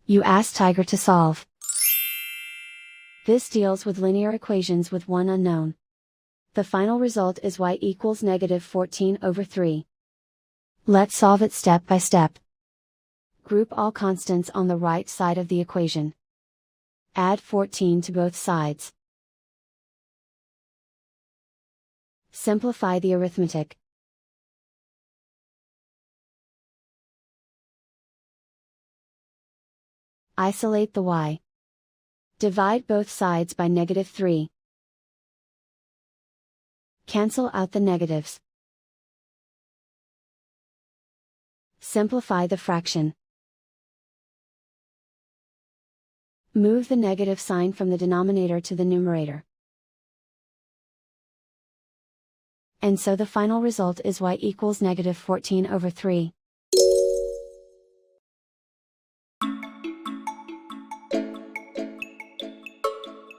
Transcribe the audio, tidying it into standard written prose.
You ask Tiger to solve. This deals with linear equations with one unknown. The final result is y equals -14/3. Let's solve it step by step. Group all constants on the right side of the equation. Add 14 to both sides. Simplify the arithmetic. Isolate the y. Divide both sides by -3. Cancel out the negatives. Simplify the fraction. Move the negative sign from the denominator to the numerator. And so the final result is y equals -14/3.